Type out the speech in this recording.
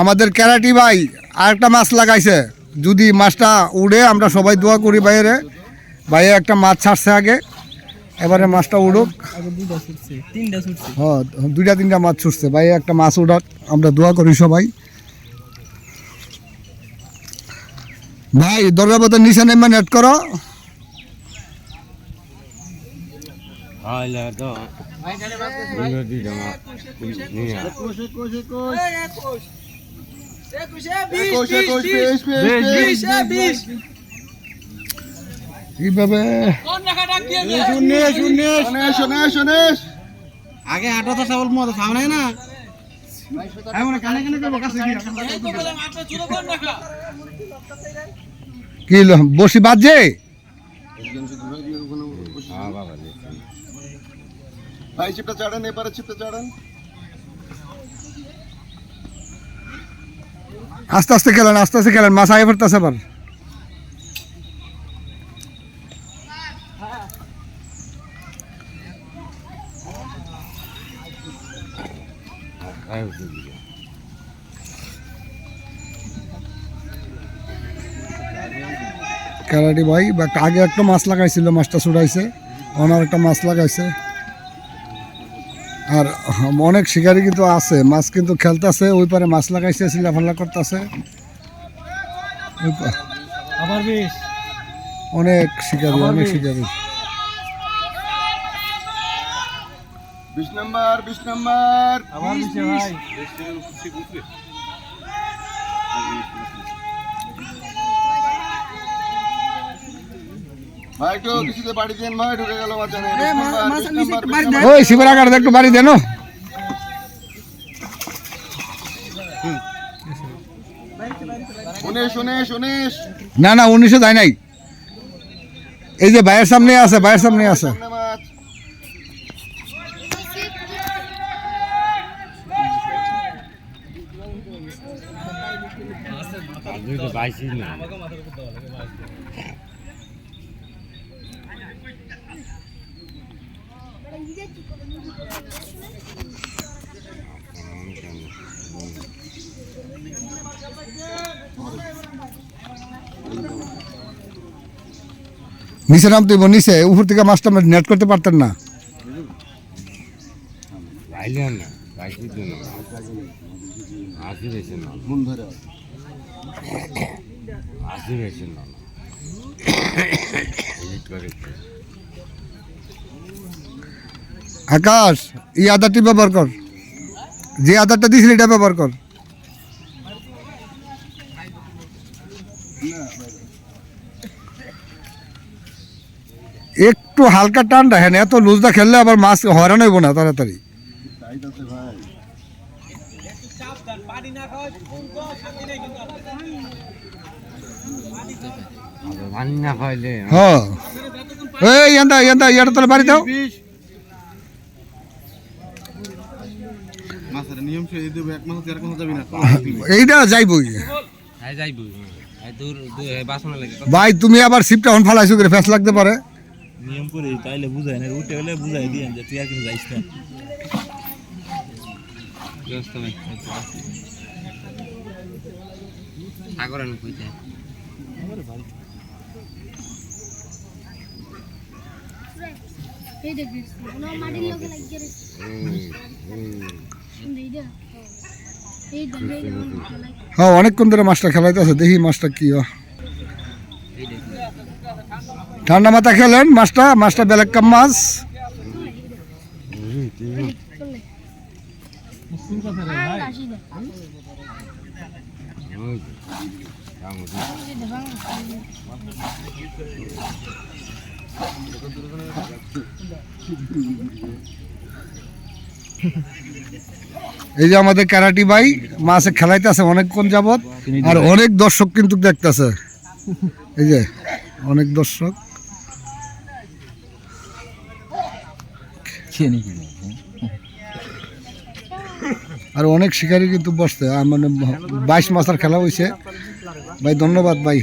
আমাদের ক্যারাটি ভাই আরেকটা মাছ লাগাইছে, যদি মাছটা উড়ে আমরা সবাই দোয়া করি বাইরে। ভাইয়ে একটা মাছ ছাড়ছে আগে, এবারে মাছটা উড়ুক। হ্যাঁ, 2-3টা মাছ ছুটছে, ভাই একটা মাছ উড়াক, আমরা দোয়া করি সবাই। ভাই দরগাপতের নিচে নেমে নেট করো। কিভাবে আগে হাঁটো তো সবল মতো সামনে না কি বসি বাজে ভাই চিপটা চাড়েন, এবারে চিপটা চাড়েন। আস্তে আস্তে খেলেন, আস্তে আস্তে খেলেন, মাছ আগে ফেরতেছে আবার। ক্যারাটি ভাই আগে একটা মাছ লাগাইছিল, মাছটা ছুটাইছে, ওনার একটা মাছ লাগাইছে। আর অনেক শিকারি কিন্তু আছে, মাছ কিন্তু খেলতেছে, ওই পারে মাছ লাগাইছে, চিলাফাল্লা করতেছে। অনেক শিকারি, অনেক শিকারি। 20 নাম্বার, 20 নাম্বার। ভাই একটু কিছুতে বাড়ি দেন ভাই, ঢুকে গেল মাঝখানে। 20 নাম্বার। ওই শিবরা কাটে একটু বাড়ি দেন। 19। না না 19 যায় নাই, এই যে ভাইয়ের সামনে আছে, ভাইয়ের সামনে আছে। নিচে নামতে নিচে, উপর থেকে মাছটা নেট করতে পারতেন না। আকাশ এই আধারটি ব্যবহার কর, যে আধারটা দিয়েছিল এটা ব্যবহার কর। একটু হালকা টান রাখেন, এত লুজটা খেললে আবার মাছ হয়রান হইব না তাড়াতাড়ি। হ্যাঁ এই ইয়াটা তাহলে বাড়ি দাও। এইটা যাইবই ভাই, তুমি আবার সিপটা হন ফালাইছো করে ফেস লাগতে পারে। নিয়ম করে তাইলে বুঝাই না, উঠে গেলে বুঝাই দিয়েন যে তুই আর কিছু যাইস না। সাগরান কইতে এই দেখ না মাটির লগে লাগি রে এই দেখ হ্যাঁ, অনেকক্ষণ ধরে মাছটা খেলাইতেছে, দেখি মাছটা কি হয়। ঠান্ডা মাথা খেলেন মাছটা বেলেগ কাম মাছ। এই যে আমাদের ক্যারাটি ভাই মাছে খেলাইতেছে অনেকক্ষণ যাবত, আর অনেক দর্শক কিন্তু দেখতেছে, এই যে অনেক দর্শক। আর অনেক শিকারি কিন্তু বসছে, মানে 22 মাছের খেলা হয়েছে ভাই। ধন্যবাদ ভাই।